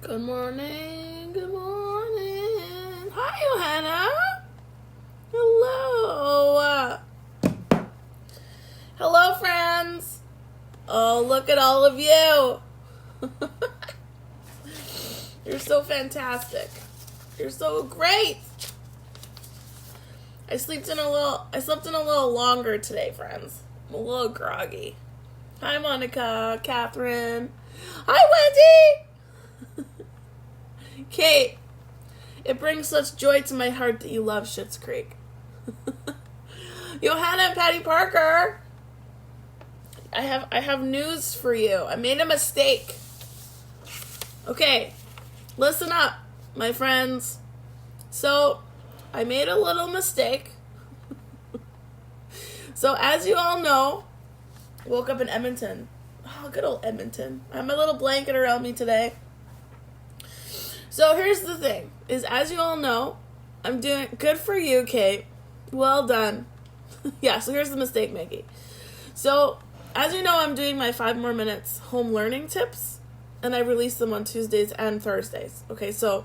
Good morning, good morning. Hi, Johanna. Hello. Hello, friends. Oh, look at all of you. You're so fantastic. You're so great. I slept in a little longer today, friends. I'm a little groggy. Hi, Monica, Catherine. Hi, Wendy. Kate, it brings such joy to my heart that you love Schitt's Creek. Johanna and Patty Parker, I have news for you. I made a mistake. Okay, listen up, my friends. So, I made a little mistake. So, as you all know, woke up in Edmonton. Oh, good old Edmonton. I have my little blanket around me today. So here's the thing, is as you all know, I'm doing, good for you, Kate. Well done. Yeah, so here's the mistake, Maggie. So, as you know, I'm doing my 5 more minutes home learning tips, and I release them on Tuesdays and Thursdays. Okay, so,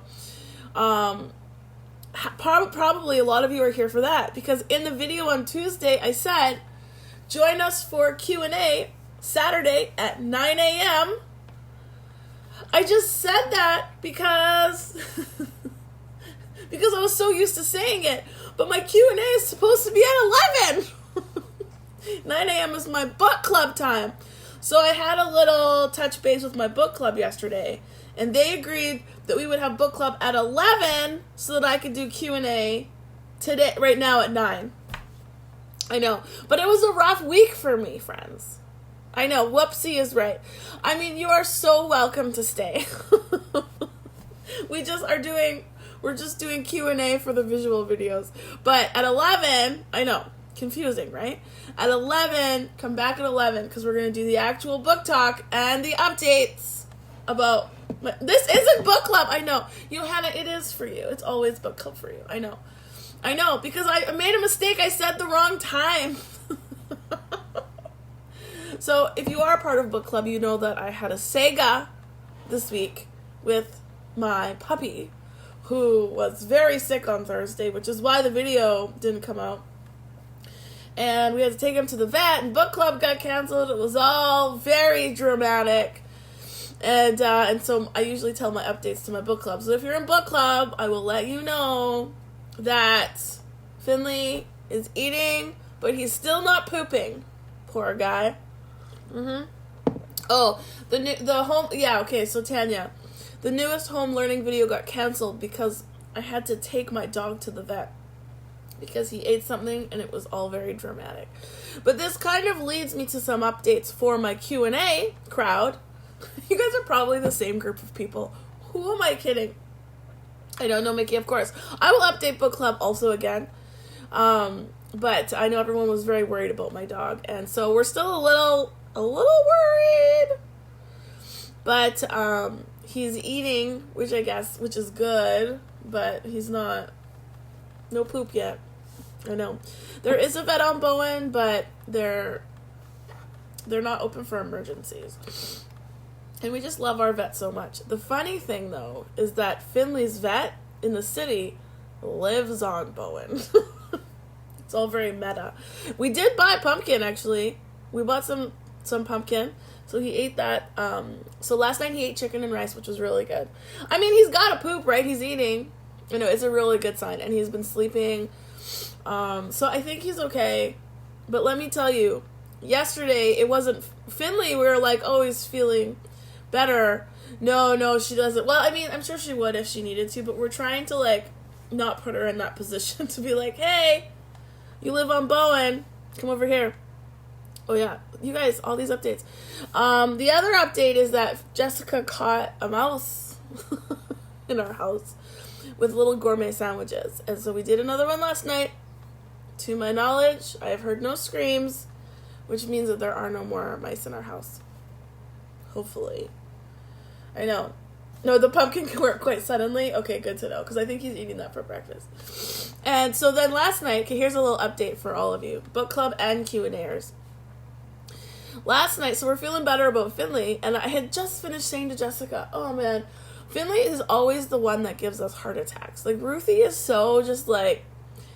probably a lot of you are here for that, because in the video on Tuesday, I said, join us for Q&A Saturday at 9 a.m., I just said that because I was so used to saying it. But my Q&A is supposed to be at 11. 9 a.m. is my book club time. So I had a little touch base with my book club yesterday. And they agreed that we would have book club at 11 so that I could do Q&A today, right now at 9. I know. But it was a rough week for me, friends. I know, whoopsie is right. I mean, you are so welcome to stay. We're just doing Q&A for the visual videos. But at 11, I know, confusing, right? At 11, come back at 11, because we're going to do the actual book talk and the updates about, this isn't book club, I know. Johanna, it is for you. It's always book club for you, I know. I know, because I made a mistake, I said the wrong time. So, if you are part of book club, you know that I had a Sega this week with my puppy, who was very sick on Thursday, which is why the video didn't come out. And we had to take him to the vet, and book club got canceled. It was all very dramatic. And so I usually tell my updates to my book club. So if you're in book club, I will let you know that Finley is eating, but he's still not pooping. Poor guy. Oh, so Tanya, the newest home learning video got canceled because I had to take my dog to the vet because he ate something and it was all very dramatic. But this kind of leads me to some updates for my Q&A crowd. You guys are probably the same group of people. Who am I kidding? I don't know, Mickey, of course. I will update book club also again. But I know everyone was very worried about my dog, and so we're still a little worried. But he's eating, which is good, but he's no poop yet. I know. There is a vet on Bowen, but they're not open for emergencies. And we just love our vet so much. The funny thing, though, is that Finley's vet in the city lives on Bowen. It's all very meta. We did buy pumpkin, actually. We bought some pumpkin. So he ate that. So last night he ate chicken and rice, which was really good. I mean, he's got to poop, right? He's eating. You know, it's a really good sign. And he's been sleeping. So I think he's okay. But let me tell you, yesterday it wasn't Finley. We were like, oh, he's feeling better. No, she doesn't. Well, I mean, I'm sure she would if she needed to. But we're trying to, like, not put her in that position to be like, hey, you live on Bowen, come over here. Oh yeah, you guys, all these updates. The other update is that Jessica caught a mouse in our house with little gourmet sandwiches. And so we did another one last night. To my knowledge, I have heard no screams, which means that there are no more mice in our house. Hopefully. I know. No, the pumpkin can work quite suddenly. Okay, good to know, because I think he's eating that for breakfast. And so then last night, okay, here's a little update for all of you, book club and Q&A'ers. Last night, so we're feeling better about Finley, and I had just finished saying to Jessica, oh man, Finley is always the one that gives us heart attacks. Like, Ruthie is so just like,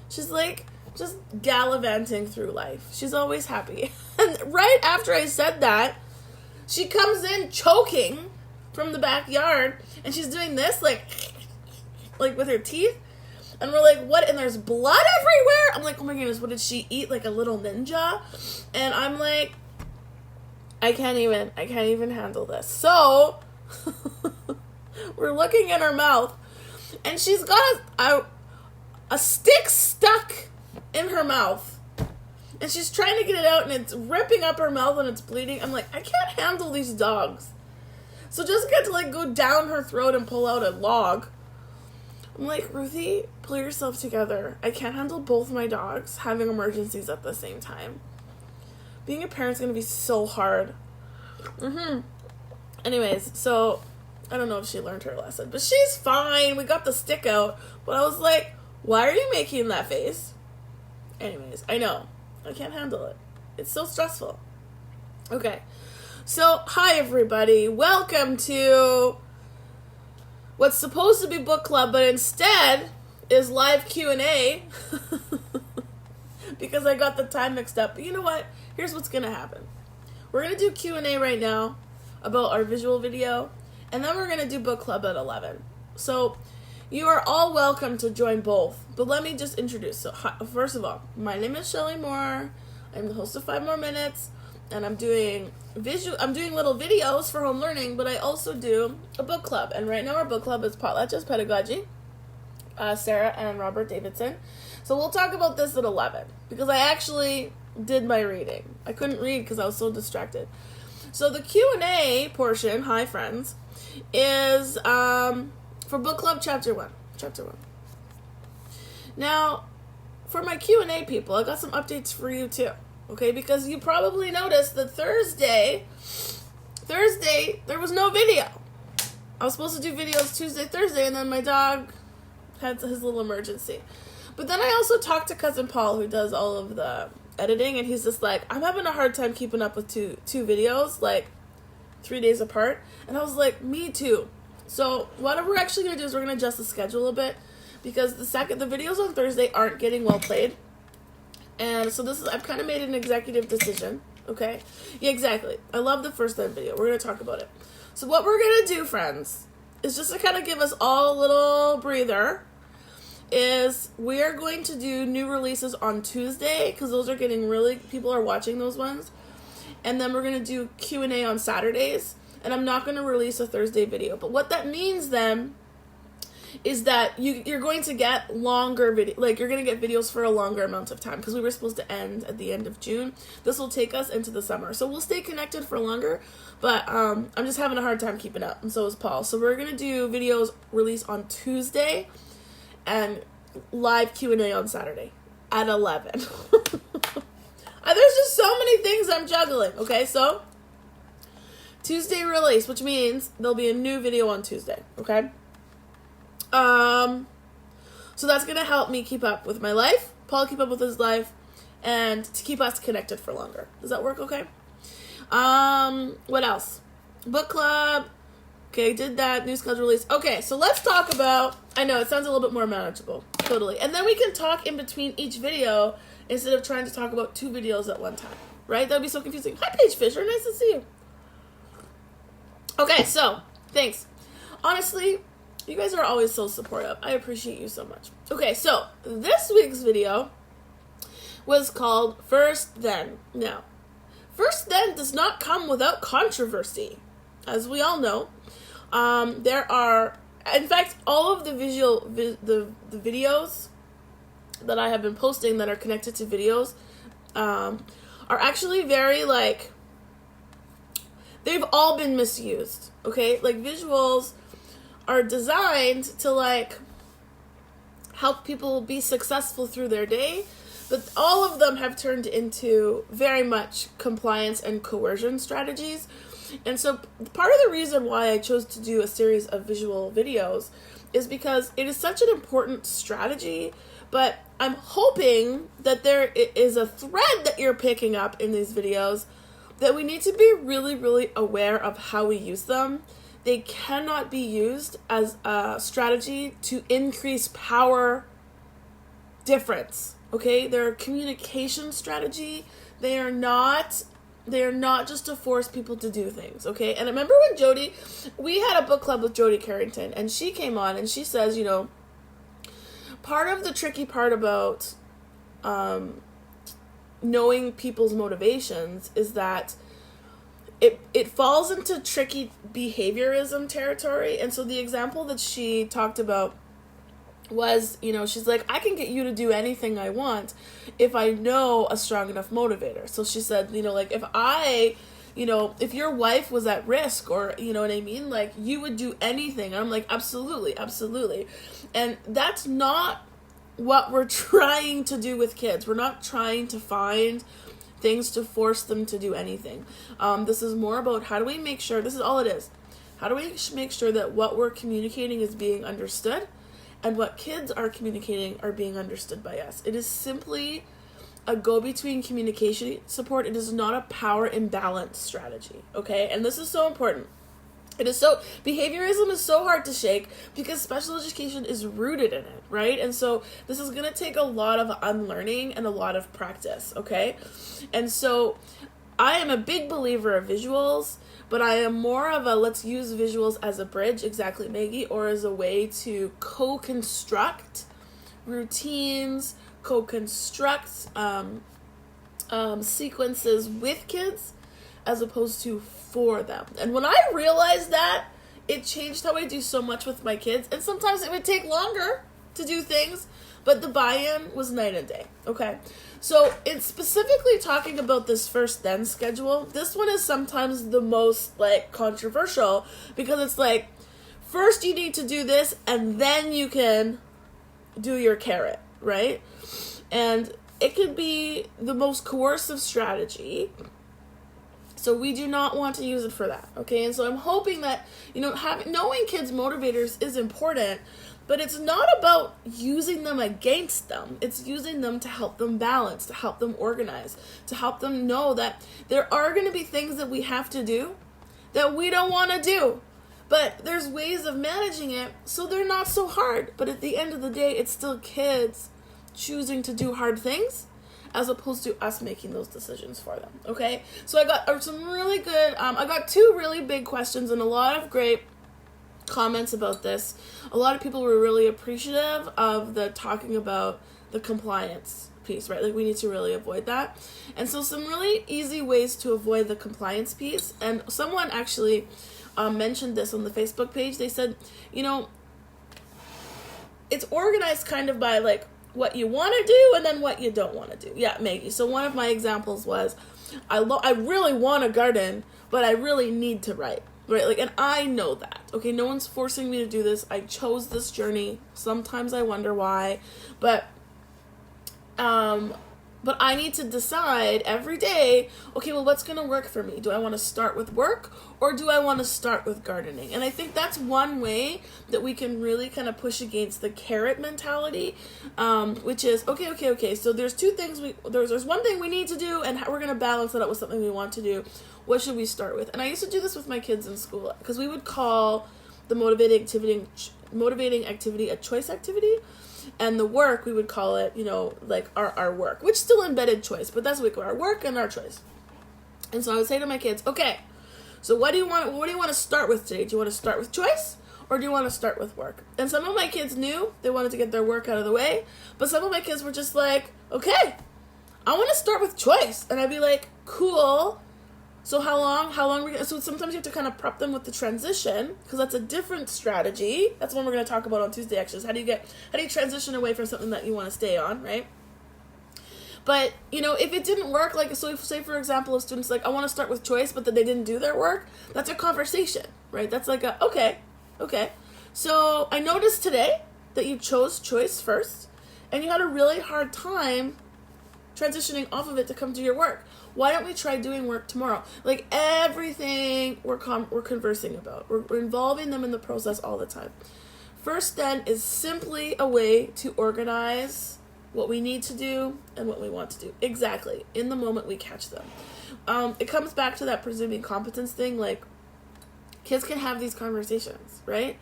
she's like, just gallivanting through life. She's always happy. And right after I said that, she comes in choking from the backyard, and she's doing this, like with her teeth. And we're like, what? And there's blood everywhere. I'm like, oh my goodness, what did she eat? Like a little ninja? And I'm like, I can't even handle this. So we're looking in her mouth, and she's got a stick stuck in her mouth, and she's trying to get it out, and it's ripping up her mouth, and it's bleeding. I'm like, I can't handle these dogs. So just get to like go down her throat and pull out a log. I'm like, Ruthie, pull yourself together. I can't handle both my dogs having emergencies at the same time. Being a parent's gonna be so hard. Anyways, so I don't know if she learned her lesson, but she's fine. We got the stick out, but I was like, why are you making that face? Anyways, I know. I can't handle it. It's so stressful. Okay. So, hi everybody. Welcome to what's supposed to be book club, but instead is live Q&A because I got the time mixed up. But you know what? Here's what's going to happen. We're going to do Q&A right now about our visual video, and then we're going to do book club at 11. So, you are all welcome to join both, but let me just introduce. So, first of all, my name is Shelly Moore. I'm the host of 5 More Minutes, and I'm doing little videos for home learning, but I also do a book club. And right now our book club is Potlatch's Pedagogy, Sarah and Robert Davidson. So we'll talk about this at 11, because I actually did my reading. I couldn't read because I was so distracted. So the Q&A portion, hi friends, is for book club chapter 1. Now, for my Q&A people, I got some updates for you too. Okay, because you probably noticed that Thursday, there was no video. I was supposed to do videos Tuesday, Thursday, and then my dog had his little emergency. But then I also talked to Cousin Paul, who does all of the editing, and he's just like, I'm having a hard time keeping up with two videos, like 3 days apart. And I was like, me too. So what we're actually going to do is we're going to adjust the schedule a bit, because the videos on Thursday aren't getting well played. And so I've kind of made an executive decision, okay? Yeah, exactly. I love the first time video. We're going to talk about it. So what we're going to do, friends, is just to kind of give us all a little breather, is we are going to do new releases on Tuesday, because those are getting people are watching those ones. And then we're going to do Q&A on Saturdays, and I'm not going to release a Thursday video. But what that means then is that you're going to get longer you're going to get videos for a longer amount of time, because we were supposed to end at the end of June. This will take us into the summer. So we'll stay connected for longer, but I'm just having a hard time keeping up, and so is Paul. So we're going to do videos released on Tuesday and live Q&A on Saturday at 11. There's just so many things I'm juggling, okay? So Tuesday release, which means there'll be a new video on Tuesday, okay? So that's going to help me keep up with my life, Paul keep up with his life, and to keep us connected for longer. Does that work okay? What else? Book club. Okay, did that. New schedule release. Okay, so let's talk about, I know, it sounds a little bit more manageable. Totally. And then we can talk in between each video instead of trying to talk about 2 videos at one time. Right? That would be so confusing. Hi, Paige Fisher. Nice to see you. Okay, so, thanks. Honestly, you guys are always so supportive. I appreciate you so much. Okay, so this week's video was called First Then. Now, First Then does not come without controversy, as we all know. There are, in fact, all of the the videos that I have been posting that are connected to videos are actually very, they've all been misused, okay? Like, visuals are designed to, help people be successful through their day, but all of them have turned into very much compliance and coercion strategies. And so part of the reason why I chose to do a series of visual videos is because it is such an important strategy, but I'm hoping that there is a thread that you're picking up in these videos that we need to be really, really aware of how we use them. they cannot be used as a strategy to increase power difference. Okay, they're a communication strategy. They are not just to force people to do things. Okay, and I remember when we had a book club with Jodie Carrington, and she came on and she says, part of the tricky part about knowing people's motivations is that it falls into tricky behaviorism territory. And so the example that she talked about was, she's like, I can get you to do anything I want if I know a strong enough motivator. So she said, like, if your wife was at risk, or, you know what I mean? Like, you would do anything. And I'm like, absolutely, absolutely. And that's not what we're trying to do with kids. We're not trying to find things to force them to do anything. This is more about how do we make sure, this is all it is. How do we make sure that what we're communicating is being understood, and what kids are communicating are being understood by us. It is simply a go-between communication support. It is not a power imbalance strategy, okay? And this is so important. Behaviorism is so hard to shake because special education is rooted in it, right? And so this is going to take a lot of unlearning and a lot of practice, okay? And so I am a big believer of visuals, but I am more of a let's use visuals as a bridge, exactly, Maggie, or as a way to co-construct routines, co-construct sequences with kids as opposed to for them. And when I realized that, it changed how I do so much with my kids. And sometimes it would take longer to do things, but the buy-in was night and day, okay? So it's specifically talking about this first then schedule. This one is sometimes the most controversial because it's like, first you need to do this and then you can do your carrot, right? And it could be the most coercive strategy. So we do not want to use it for that, okay? And so I'm hoping that, knowing kids' motivators is important, but it's not about using them against them. It's using them to help them balance, to help them organize, to help them know that there are going to be things that we have to do that we don't want to do. But there's ways of managing it so they're not so hard. But at the end of the day, it's still kids choosing to do hard things as opposed to us making those decisions for them, okay? So I got some really good, I got 2 really big questions and a lot of great comments about this. A lot of people were really appreciative of the talking about the compliance piece, right? Like, we need to really avoid that. And so some really easy ways to avoid the compliance piece. And someone actually mentioned this on the Facebook page. They said, it's organized kind of by what you want to do and then what you don't want to do. Yeah, Maggie. So one of my examples was, I really want to garden, but I really need to write. Right, and I know that, okay? No one's forcing me to do this. I chose this journey. Sometimes I wonder why, but I need to decide every day, okay, well, what's going to work for me? Do I want to start with work or do I want to start with gardening? And I think that's one way that we can really kind of push against the carrot mentality, which is, okay. So there's 2 things there's one thing we need to do and we're going to balance it out with something we want to do. What should we start with? And I used to do this with my kids in school because we would call the motivating activity a choice activity. And the work, we would call it, our work, which still embedded choice, but that's what we call our work and our choice. And so I would say to my kids, okay, so what do you want to start with today? Do you want to start with choice or do you want to start with work? And some of my kids knew they wanted to get their work out of the way, but some of my kids were just like, okay, I want to start with choice. And I'd be like, cool. So how long we're gonna, so sometimes you have to kind of prep them with the transition because that's a different strategy. That's one we're going to talk about on Tuesday, actually, is how do you transition away from something that you want to stay on, right? But, if it didn't work, so if, say, for example, if students I want to start with choice, but then they didn't do their work, that's a conversation, right? That's okay. So I noticed today that you chose choice first and you had a really hard time transitioning off of it to come to your work. Why don't we try doing work tomorrow? Everything we're conversing about. We're involving them in the process all the time. First then is simply a way to organize what we need to do and what we want to do. Exactly. In the moment we catch them. It comes back to that presuming competence thing. Kids can have these conversations, right?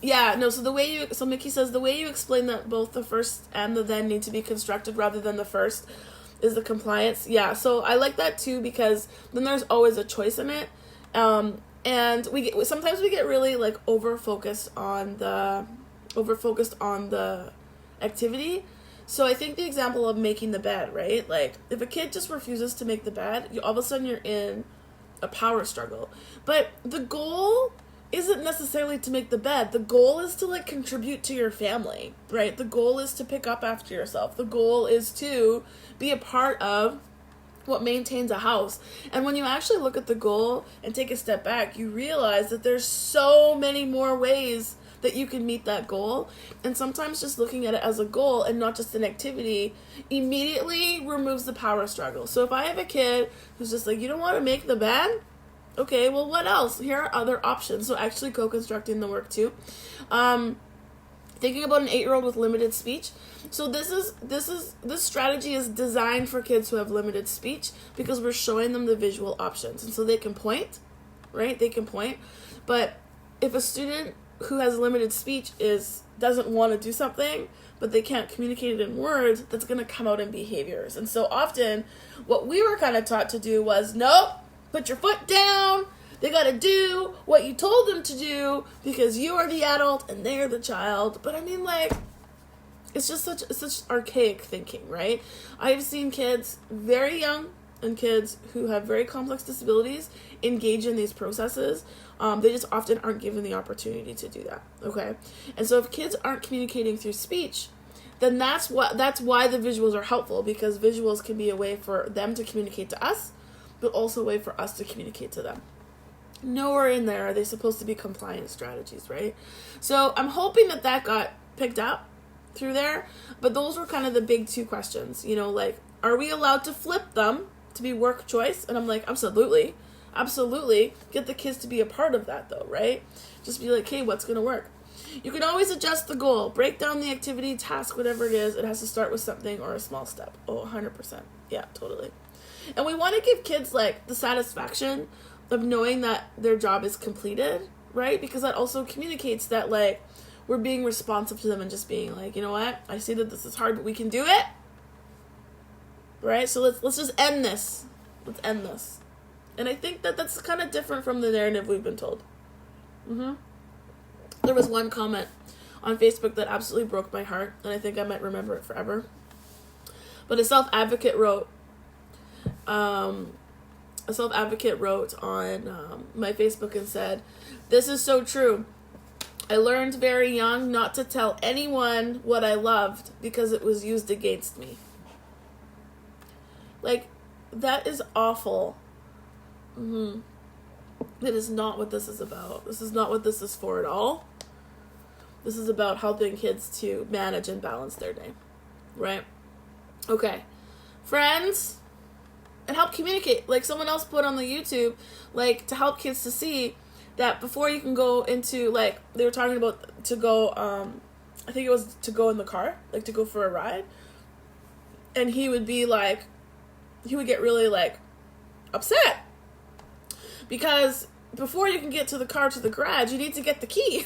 Yeah, no, so Mickey says, the way you explain that both the first and the then need to be constructed rather than the first is the compliance. Yeah, so I like that too, because then there's always a choice in it. And sometimes we get really like over focused on the activity. So I think the example of making the bed, right? Like if a kid just refuses to make the bed, all of a sudden you're in a power struggle. But the goal isn't necessarily to make the bed. The goal is to like contribute to your family, right? The goal is to pick up after yourself. The goal is to be a part of what maintains a house. And when you actually look at the goal and take a step back, you realize that there's so many more ways that you can meet that goal. And sometimes just looking at it as a goal and not just an activity immediately removes the power struggle. So if I have a kid who's just like, you don't want to make the bed? Okay, well, what else? Here are other options. So actually co-constructing the work too. Thinking about an 8-year-old with limited speech. So this strategy is designed for kids who have limited speech because we're showing them the visual options. And so they can point, right? They can point. But if a student who has limited speech doesn't want to do something, but they can't communicate it in words, that's going to come out in behaviors. And so often what we were kind of taught to do was, nope, put your foot down. They got to do what you told them to do because you are the adult and they're the child. But I mean, like, it's just such archaic thinking, right? I've seen kids very young and kids who have very complex disabilities engage in these processes. They just often aren't given the opportunity to do that, okay? And so if kids aren't communicating through speech, then that's why the visuals are helpful, because visuals can be a way for them to communicate to us, but also a way for us to communicate to them. Nowhere in there are they supposed to be compliance strategies, right? So I'm hoping that got picked up through there, but those were kind of the big two questions, like, are we allowed to flip them to be work choice? And I'm like, absolutely. Get the kids to be a part of that though, right? Just be like, hey, what's going to work? You can always adjust the goal, break down the activity, task, whatever it is. It has to start with something or a small step. Oh, 100%. Yeah, totally. And we want to give kids like the satisfaction of knowing that their job is completed, right? Because that also communicates that like we're being responsive to them and just being like, you know what? I see that this is hard, but we can do it. Right? So let's just end this. Let's end this. And I think that's kind of different from the narrative we've been told. There was one comment on Facebook that absolutely broke my heart, and I think I might remember it forever. But a self-advocate wrote on my Facebook and said, "This is so true. I learned very young not to tell anyone what I loved because it was used against me." Like, that is awful. That is not what this is about. This is not what this is for at all. This is about helping kids to manage and balance their day. Right? Okay. Friends, and help communicate. Like someone else put on the YouTube, like to help kids to see that before you can go into, like, they were talking about to go, I think it was to go in the car, like to go for a ride. And he would be like, he would get really like upset. Because before you can get to the car to the garage, you need to get the key,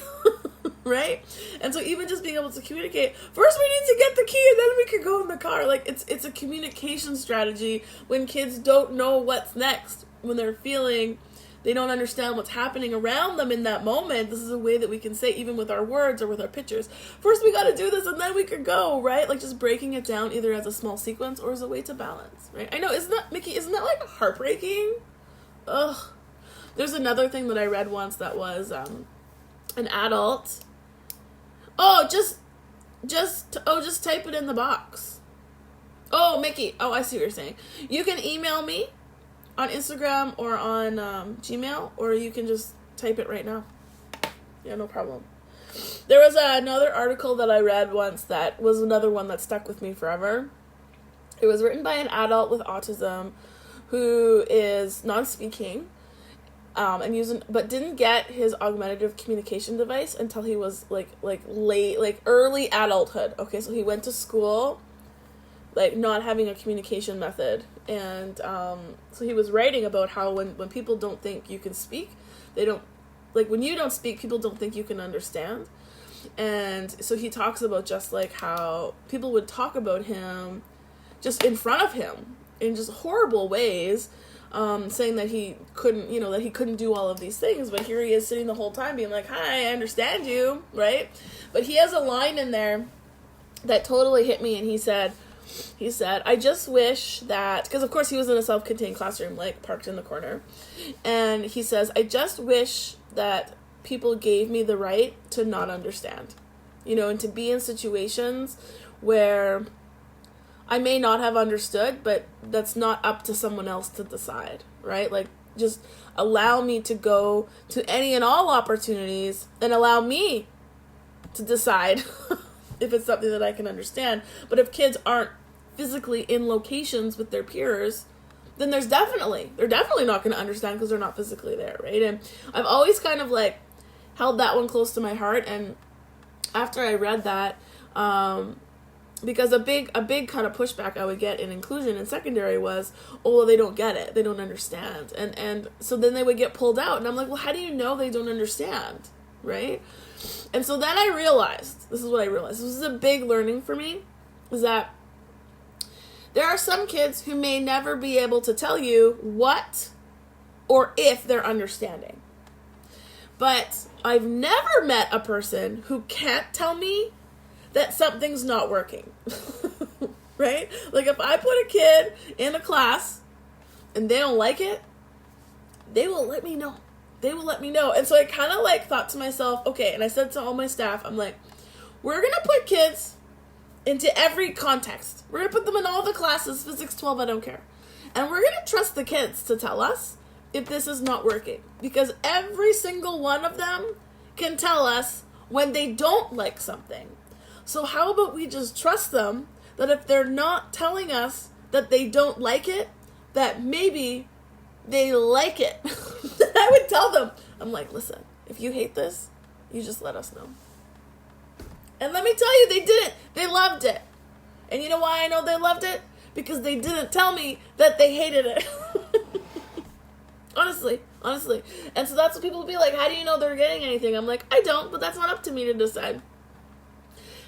right? And so even just being able to communicate, first we need to get the key and then we can go in the car. Like it's a communication strategy when kids don't know what's next, when they're feeling they don't understand what's happening around them in that moment. This is a way that we can say, even with our words or with our pictures, first we got to do this and then we can go, right? Like just breaking it down either as a small sequence or as a way to balance, right? I know, isn't that like heartbreaking? Ugh. There's another thing that I read once that was an adult. Just type it in the box. Oh, Mickey. Oh, I see what you're saying. You can email me on Instagram or on Gmail, or you can just type it right now. Yeah, no problem. There was another article that I read once that was another one that stuck with me forever. It was written by an adult with autism who is non-speaking. But didn't get his augmentative communication device until he was like early adulthood. Okay, so he went to school like not having a communication method. And so he was writing about how when people don't think you can speak, they don't, like when you don't speak, people don't think you can understand. And so he talks about just like how people would talk about him just in front of him in just horrible ways, saying that he couldn't, that he couldn't do all of these things, but here he is sitting the whole time being like, hi, I understand you, right? But he has a line in there that totally hit me, and he said, I just wish that, because of course he was in a self-contained classroom, like parked in the corner, and he says, I just wish that people gave me the right to not understand, and to be in situations where I may not have understood, but that's not up to someone else to decide, right? Like, just allow me to go to any and all opportunities and allow me to decide if it's something that I can understand. But if kids aren't physically in locations with their peers, then they're definitely not going to understand because they're not physically there, right? And I've always kind of like held that one close to my heart. And after I read that, because a big kind of pushback I would get in inclusion in secondary was, oh, well, they don't get it, they don't understand, and so then they would get pulled out, and I'm like, well, how do you know they don't understand, right? And so then I realized, this is a big learning for me, is that there are some kids who may never be able to tell you what or if they're understanding, but I've never met a person who can't tell me that something's not working, right? Like if I put a kid in a class and they don't like it, they will let me know. And so I kind of like thought to myself, okay, and I said to all my staff, I'm like, we're going to put kids into every context. We're going to put them in all the classes, physics 12, I don't care. And we're going to trust the kids to tell us if this is not working, because every single one of them can tell us when they don't like something. So how about we just trust them that if they're not telling us that they don't like it, that maybe they like it. I would tell them, I'm like, listen, if you hate this, you just let us know. And let me tell you, they didn't. They loved it. And you know why I know they loved it? Because they didn't tell me that they hated it. Honestly. And so that's what people will be like, how do you know they're getting anything? I'm like, I don't, but that's not up to me to decide.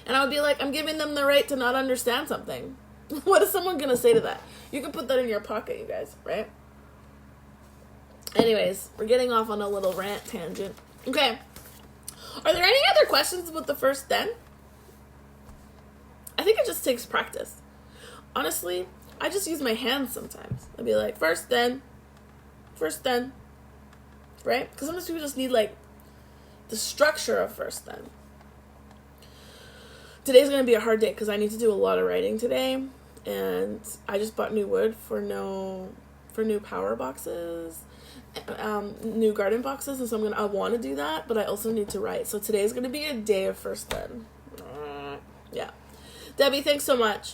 And I would be like, I'm giving them the right to not understand something. What is someone going to say to that? You can put that in your pocket, you guys, right? Anyways, we're getting off on a little rant tangent. Okay. Are there any other questions about the first then? I think it just takes practice. Honestly, I just use my hands sometimes. I'd be like, first then. Right? Because sometimes people just need, like, the structure of first then. Today's going to be a hard day because I need to do a lot of writing today, and I just bought new wood for new power boxes, new garden boxes, and so I want to do that, but I also need to write. So today's going to be a day of first then. Yeah. Debbie, thanks so much.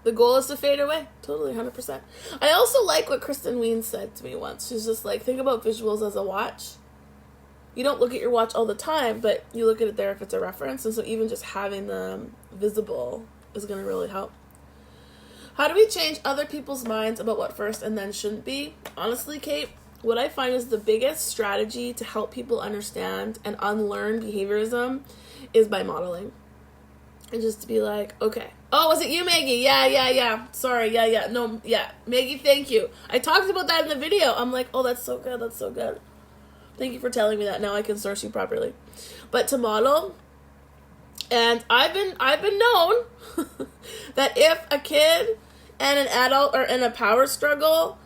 The goal is to fade away. Totally, 100%. I also like what Kristen Wiens said to me once. She's just like, think about visuals as a watch. You don't look at your watch all the time, but you look at it there if it's a reference. And so even just having them visible is going to really help. How do we change other people's minds about what first and then shouldn't be? Honestly, Kate, what I find is the biggest strategy to help people understand and unlearn behaviorism is by modeling. And just to be like, okay. Oh, was it you, Maggie? Yeah. Sorry, yeah. No, yeah. Maggie, thank you. I talked about that in the video. I'm like, oh, that's so good. Thank you for telling me that. Now I can source you properly. But to model, and I've been known that if a kid and an adult are in a power struggle,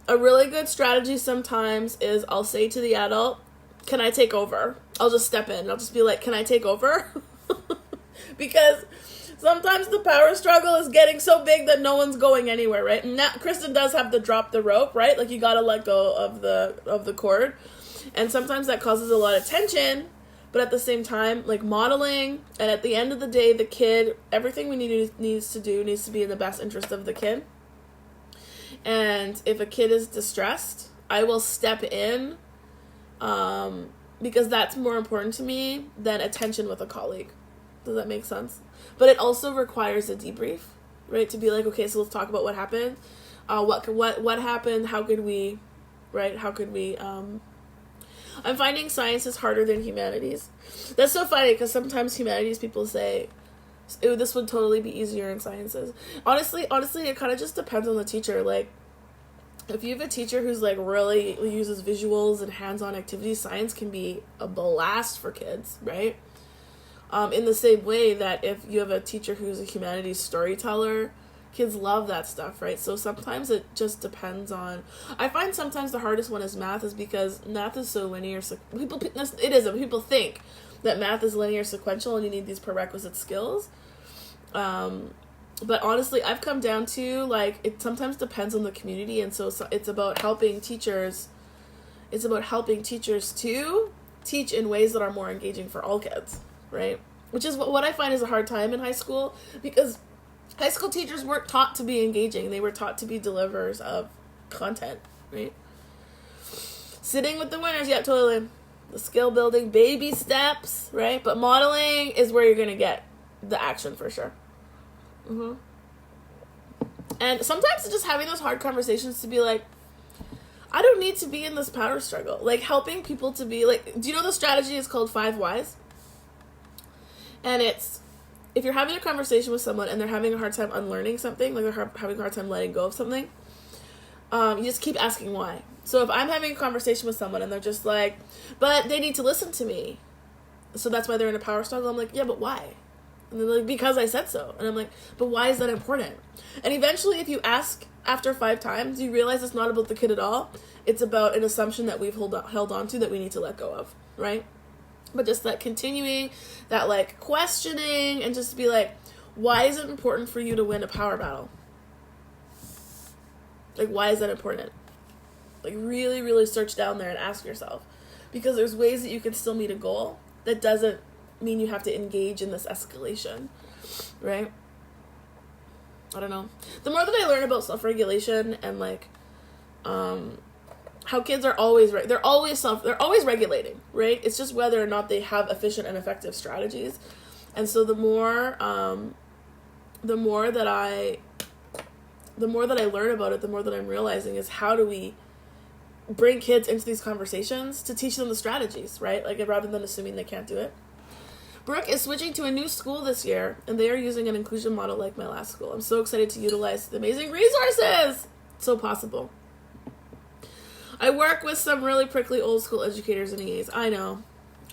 a really good strategy sometimes is I'll say to the adult, can I take over? I'll just step in. I'll just be like, can I take over? Because sometimes the power struggle is getting so big that no one's going anywhere, right? And now Kristen does have to drop the rope, right? Like you gotta let go of the cord. And sometimes that causes a lot of tension, but at the same time, like modeling, and at the end of the day, the kid, everything we needs to be in the best interest of the kid. And if a kid is distressed, I will step in, because that's more important to me than attention with a colleague. Does that make sense? But it also requires a debrief, right? To be like, okay, so let's talk about what happened. What happened? How could we, right? How could we, I'm finding science is harder than humanities. That's so funny because sometimes humanities people say, "Ew, this would totally be easier in sciences." Honestly, it kind of just depends on the teacher. Like, if you have a teacher who's like really uses visuals and hands-on activities, science can be a blast for kids, right? In the same way that if you have a teacher who's a humanities storyteller, kids love that stuff, right? So sometimes it just depends on... I find sometimes the hardest one is math, is because math is so linear. People think that math is linear sequential and you need these prerequisite skills. But honestly, I've come down to, like, it sometimes depends on the community, and so it's about helping teachers. It's about helping teachers to teach in ways that are more engaging for all kids, right? Which is what I find is a hard time in high school, because high school teachers weren't taught to be engaging. They were taught to be delivers of content, right? Sitting with the winners, yeah, totally. The skill building, baby steps, right? But modeling is where you're going to get the action for sure. Mm-hmm. And sometimes just having those hard conversations to be like, I don't need to be in this power struggle. Like, helping people to be like, do you know the strategy is called 5 whys? And it's, if you're having a conversation with someone and they're having a hard time unlearning something, like they're having a hard time letting go of something, you just keep asking why. So if I'm having a conversation with someone and they're just like, but they need to listen to me, so that's why they're in a power struggle, I'm like, yeah, but why? And they're like, because I said so. And I'm like, but why is that important? And eventually, if you ask after 5 times, you realize it's not about the kid at all. It's about an assumption that we've held on to that we need to let go of, right? But just that continuing, that like questioning, and just be like, why is it important for you to win a power battle? Like, why is that important? Like, really, really search down there and ask yourself. Because there's ways that you can still meet a goal that doesn't mean you have to engage in this escalation, right? I don't know. The more that I learn about self-regulation and like, how kids are always they're always regulating, right? It's just whether or not they have efficient and effective strategies. And so the more that I learn about it, the more that I'm realizing is, how do we bring kids into these conversations to teach them the strategies, right? Like, rather than assuming they can't do it. Brooke is switching to a new school this year, and they are using an inclusion model like my last school. I'm so excited to utilize the amazing resources. It's so possible. I work with some really prickly old school educators and EAs. I know.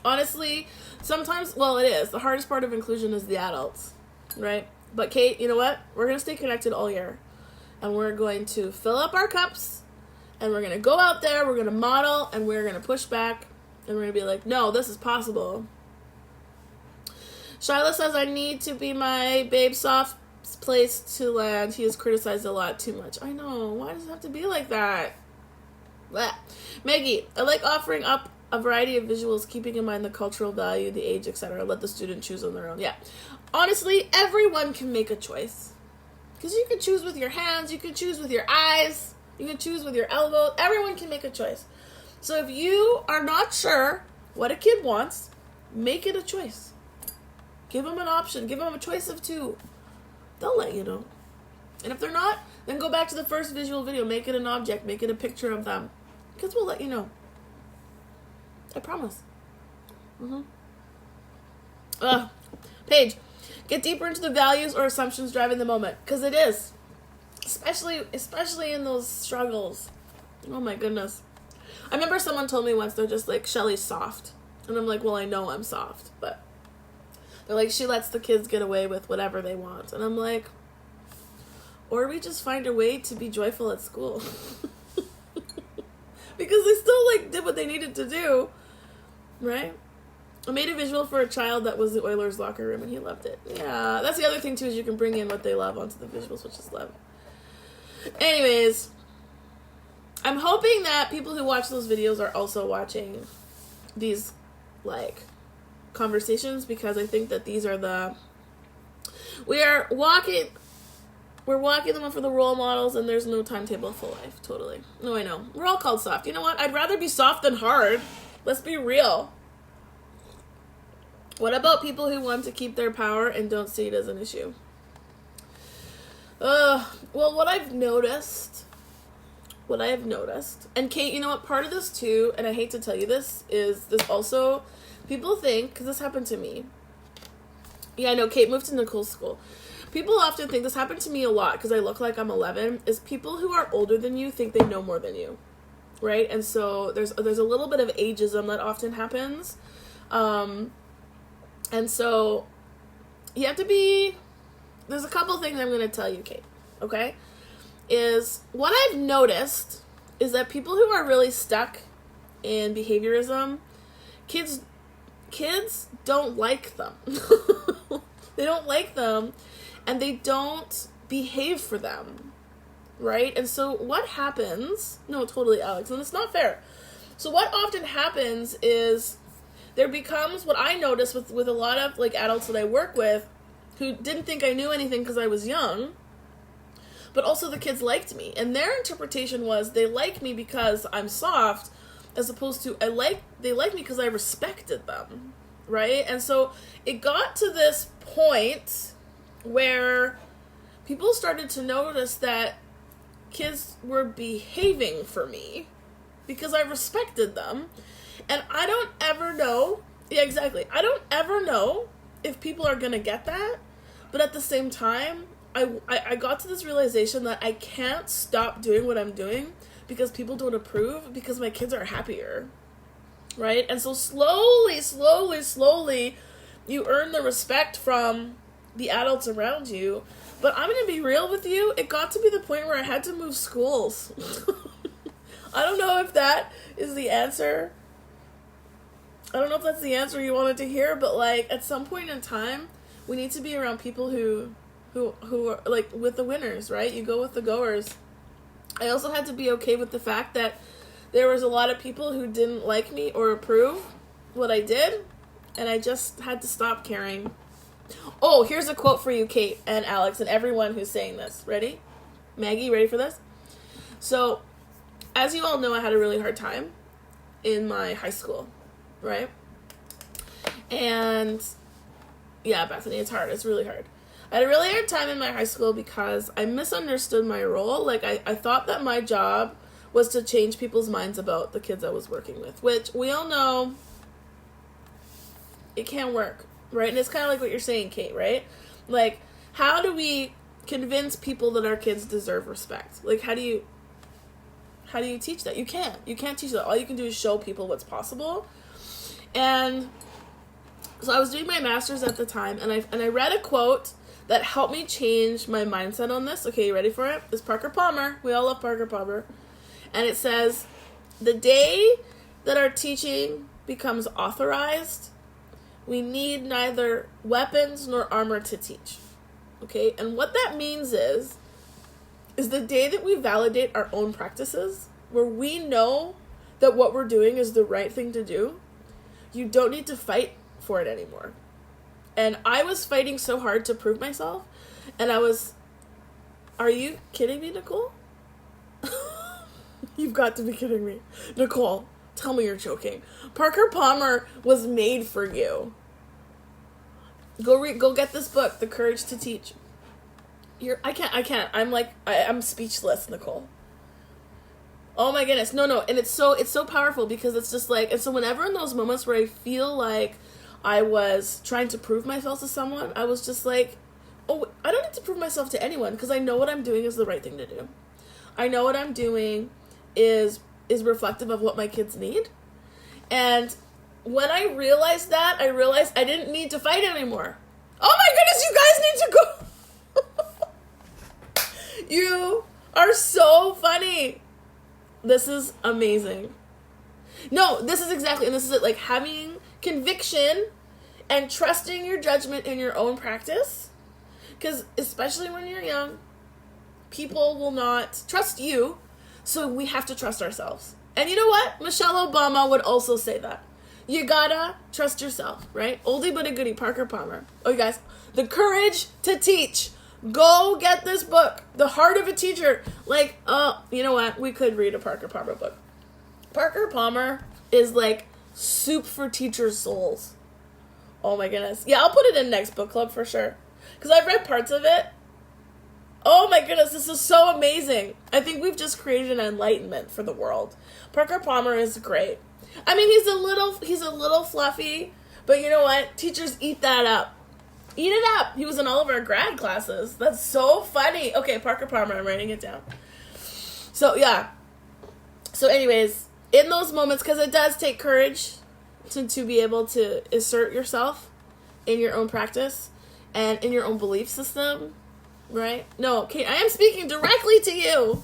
Honestly, sometimes, well, it is. The hardest part of inclusion is the adults, right? But Kate, you know what? We're going to stay connected all year. And we're going to fill up our cups, and we're going to go out there, we're going to model, and we're going to push back, and we're going to be like, no, this is possible. Shyla says, I need to be my babe soft place to land. He is criticized a lot too much. I know. Why does it have to be like that? Blah. Maggie, I like offering up a variety of visuals, keeping in mind the cultural value, the age, etc. Let the student choose on their own. Yeah. Honestly, everyone can make a choice. Because you can choose with your hands, you can choose with your eyes, you can choose with your elbows. Everyone can make a choice. So if you are not sure what a kid wants, make it a choice. Give them an option. Give them a choice of 2. They'll let you know. And if they're not, then go back to the first visual video. Make it an object. Make it a picture of them. Kids will let you know. I promise. Paige, get deeper into the values or assumptions driving the moment. Because it is. Especially in those struggles. Oh my goodness. I remember someone told me once, they're just like, Shelly's soft. And I'm like, well, I know I'm soft. But they're like, she lets the kids get away with whatever they want. And I'm like, or we just find a way to be joyful at school. Because they still like did what they needed to do. Right? I made a visual for a child that was the Oilers locker room, and he loved it. Yeah, that's the other thing too, is you can bring in what they love onto the visuals, which is love. Anyways, I'm hoping that people who watch those videos are also watching these like conversations, because I think that these are we're walking them up for the role models, and there's no timetable for life. Totally. No, I know. We're all called soft. You know what? I'd rather be soft than hard. Let's be real. What about people who want to keep their power and don't see it as an issue? Well, what I have noticed, and Kate, you know what, part of this too, and I hate to tell you this, is this also, people think, because this happened to me. Yeah, I know, Kate moved to Nicole's school. People often think, this happened to me a lot, because I look like I'm 11, is people who are older than you think they know more than you, right? And so there's a little bit of ageism that often happens. And so you have to be, there's a couple things I'm going to tell you, Kate, okay? Is what I've noticed is that people who are really stuck in behaviorism, kids don't like them. They don't like them, and they don't behave for them, right? And so what happens, no, totally, Alex, and it's not fair. So what often happens is there becomes, what I notice with a lot of like adults that I work with who didn't think I knew anything because I was young, but also the kids liked me. And their interpretation was they like me because I'm soft, as opposed to they like me because I respected them, right? And so it got to this point where people started to notice that kids were behaving for me because I respected them. And I don't ever know, yeah, exactly. I don't ever know if people are going to get that. But at the same time, I got to this realization that I can't stop doing what I'm doing because people don't approve, because my kids are happier, right? And so slowly, you earn the respect from the adults around you. But I'm going to be real with you. It got to be the point where I had to move schools. I don't know if that is the answer. I don't know if that's the answer you wanted to hear, but like at some point in time, we need to be around people who are like with the winners, right? You go with the goers. I also had to be okay with the fact that there was a lot of people who didn't like me or approve what I did, and I just had to stop caring. Oh, here's a quote for you, Kate and Alex and everyone who's saying this. Ready? Maggie, ready for this? So, as you all know, I had a really hard time in my high school, right? And yeah, Bethany, it's hard. It's really hard. I had a really hard time in my high school because I misunderstood my role. Like, I thought that my job was to change people's minds about the kids I was working with, which we all know it can't work, right? And it's kind of like what you're saying, Kate, right? Like, how do we convince people that our kids deserve respect? Like, how do you teach that? You can't teach that. All you can do is show people what's possible. And so I was doing my master's at the time, and I read a quote that helped me change my mindset on this. Okay, you ready for it? It's Parker Palmer. We all love Parker Palmer. And it says, "The day that our teaching becomes authorized, we need neither weapons nor armor to teach." Okay, and what that means is the day that we validate our own practices, where we know that what we're doing is the right thing to do, you don't need to fight for it anymore. And I was fighting so hard to prove myself, and are you kidding me, Nicole? You've got to be kidding me. Nicole, tell me you're joking. Parker Palmer was made for you. Go get this book, The Courage to Teach. I can't. I'm speechless, Nicole. Oh my goodness. No. And it's so powerful because it's just like, and so whenever in those moments where I feel like I was trying to prove myself to someone, I was just like, oh, I don't need to prove myself to anyone because I know what I'm doing is the right thing to do. I know what I'm doing is reflective of what my kids need. And when I realized that, I realized I didn't need to fight anymore. Oh my goodness, you guys need to go. You are so funny. This is amazing. No, this is exactly, and this is it, like having conviction and trusting your judgment in your own practice. Because especially when you're young, people will not trust you, so we have to trust ourselves. And you know what? Michelle Obama would also say that. You gotta trust yourself, right? Oldie but a goodie, Parker Palmer. Oh, you guys, The Courage to Teach. Go get this book, The Heart of a Teacher. Like, you know what? We could read a Parker Palmer book. Parker Palmer is like soup for teachers' souls. Oh my goodness. Yeah, I'll put it in next book club for sure. Because I've read parts of it. Oh my goodness, this is so amazing. I think we've just created an enlightenment for the world. Parker Palmer is great. I mean, he's a little fluffy, but you know what? Teachers eat that up. Eat it up. He was in all of our grad classes. That's so funny. Okay, Parker Palmer, I'm writing it down. So, yeah. So anyways, in those moments, because it does take courage to be able to assert yourself in your own practice and in your own belief system, right? No, Kate, I am speaking directly to you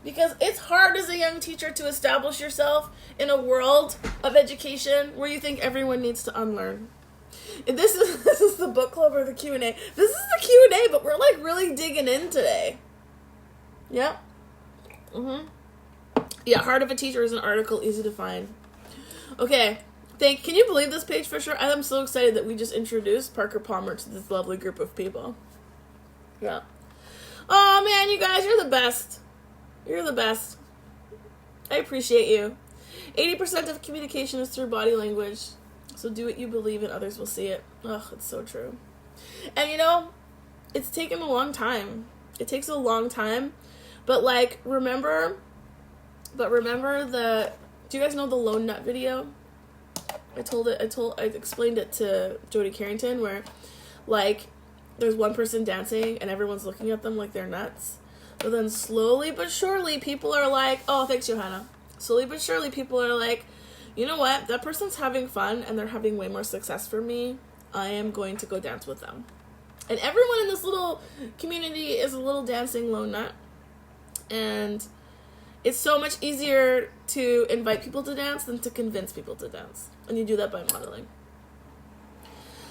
because it's hard as a young teacher to establish yourself in a world of education where you think everyone needs to unlearn. And this is the book club or the Q&A. This is the Q&A, but we're like really digging in today. Yeah. Yeah, Heart of a Teacher is an article, easy to find. Okay. Can you believe this page, Fisher? I'm so excited that we just introduced Parker Palmer to this lovely group of people. Yeah. Oh, man, you guys, you're the best. You're the best. I appreciate you. 80% of communication is through body language. So do what you believe and others will see it. Ugh, it's so true. And you know, it's taken a long time. It takes a long time. But like, remember do you guys know the Lone Nut video? I explained it to Jodie Carrington where like there's one person dancing and everyone's looking at them like they're nuts. But then slowly but surely people are like, oh, thanks, Johanna. Slowly but surely people are like, you know what? That person's having fun and they're having way more success for me. I am going to go dance with them. And everyone in this little community is a little dancing lone nut. And it's so much easier to invite people to dance than to convince people to dance. And you do that by modeling.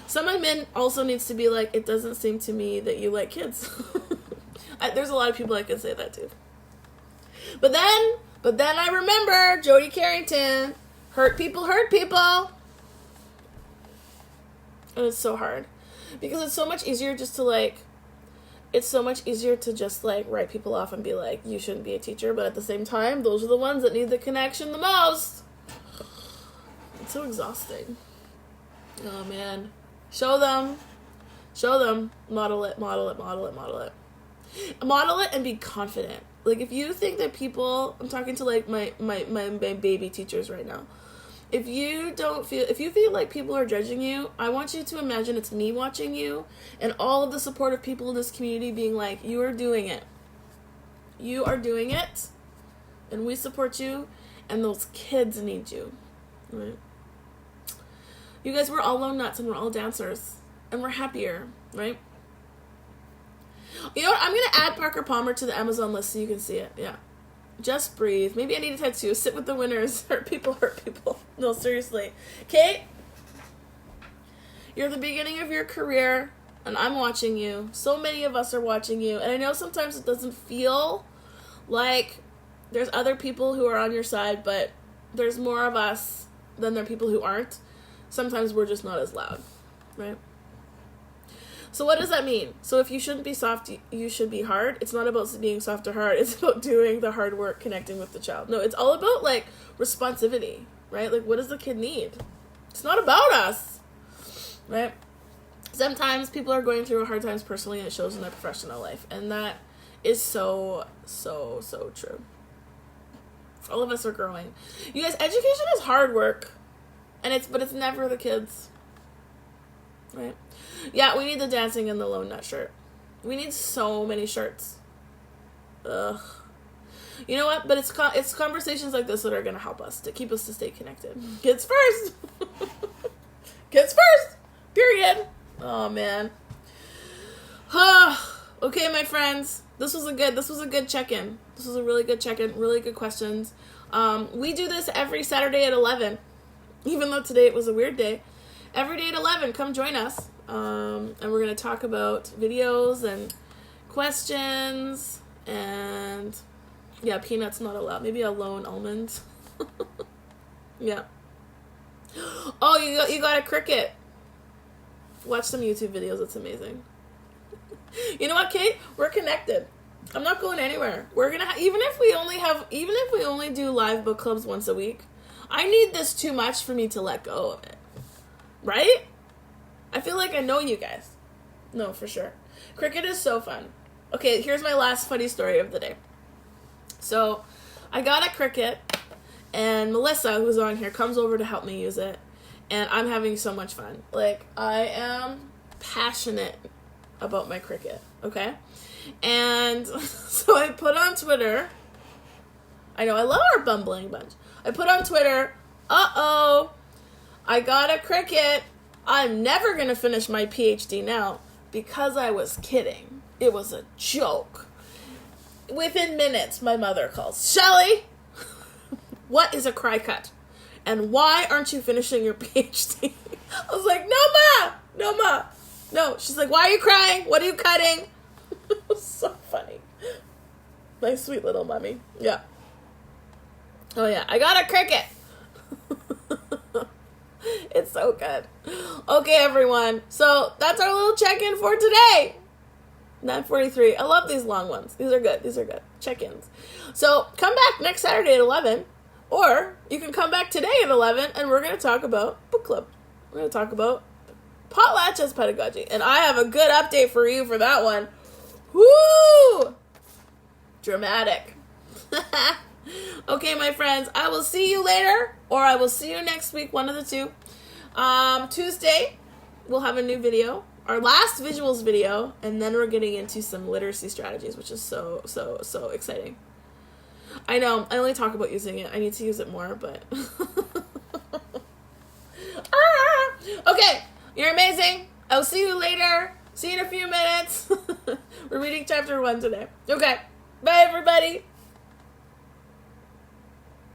Some admin also needs to be like, it doesn't seem to me that you like kids. There's a lot of people I can say that to. But then I remember Jodie Carrington. Hurt people. And it's so hard. Because it's so much easier just to like, write people off and be like, you shouldn't be a teacher. But at the same time, those are the ones that need the connection the most. It's so exhausting. Oh, man. Show them. Model it. Model it and be confident. Like, if you think that people, I'm talking to like my baby teachers right now. If you feel like people are judging you, I want you to imagine it's me watching you and all of the supportive people in this community being like, you are doing it. You are doing it. And we support you. And those kids need you. Right? You guys, we're all lone nuts and we're all dancers. And we're happier, right? You know what? I'm going to add Parker Palmer to the Amazon list so you can see it. Yeah. Just breathe. Maybe I need a tattoo. Sit with the winners. Hurt people. No, seriously. Kate, you're the beginning of your career, and I'm watching you. So many of us are watching you. And I know sometimes it doesn't feel like there's other people who are on your side, but there's more of us than there are people who aren't. Sometimes we're just not as loud, right? So what does that mean? So if you shouldn't be soft, you should be hard. It's not about being soft or hard. It's about doing the hard work, connecting with the child. No, it's all about, like, responsivity, right? Like, what does the kid need? It's not about us, right? Sometimes people are going through hard times personally, and it shows in their professional life. And that is so, so, so true. All of us are growing. You guys, education is hard work. But it's never the kids, right? Yeah, we need the dancing and the lone nut shirt. We need so many shirts. Ugh. You know what? But it's conversations like this that are going to help us, to keep us to stay connected. Kids first. Kids first. Period. Oh, man. Okay, my friends. This was a good check-in. This was a really good check-in. Really good questions. We do this every Saturday at 11. Even though today it was a weird day. Every day at 11, come join us. And we're going to talk about videos and questions and, yeah, peanuts not allowed. Maybe a lone almond. Yeah. Oh, you got a cricket. Watch some YouTube videos. It's amazing. You know what, Kate? We're connected. I'm not going anywhere. We're going to even if we only do live book clubs once a week, I need this too much for me to let go of it. Right? I feel like I know you guys. No, for sure. Cricut is so fun. Okay, here's my last funny story of the day. So, I got a Cricut, and Melissa, who's on here, comes over to help me use it, and I'm having so much fun. Like, I am passionate about my Cricut, okay? And so I put on Twitter, I know, I love our bumbling bunch. I put on Twitter, I got a Cricut. I'm never going to finish my PhD now because I was kidding. It was a joke. Within minutes, my mother calls, Shelly, what is a cry cut? And why aren't you finishing your PhD? I was like, no, ma. No. She's like, why are you crying? What are you cutting? It was so funny. My sweet little mummy. Yeah. Oh, yeah. I got a Cricut. It's so good. Okay, everyone. So that's our little check-in for today. 9:43. I love these long ones. These are good. Check-ins. So come back next Saturday at 11. Or you can come back today at 11 and we're going to talk about book club. We're going to talk about potlatch as pedagogy. And I have a good update for you for that one. Woo! Dramatic. Okay, my friends, I will see you later, or I will see you next week, one of the two. Tuesday, we'll have a new video, our last visuals video, and then we're getting into some literacy strategies, which is so exciting. I know, I only talk about using it. I need to use it more, but... Okay, you're amazing. I'll see you later. See you in a few minutes. We're reading chapter 1 today. Okay, bye, everybody.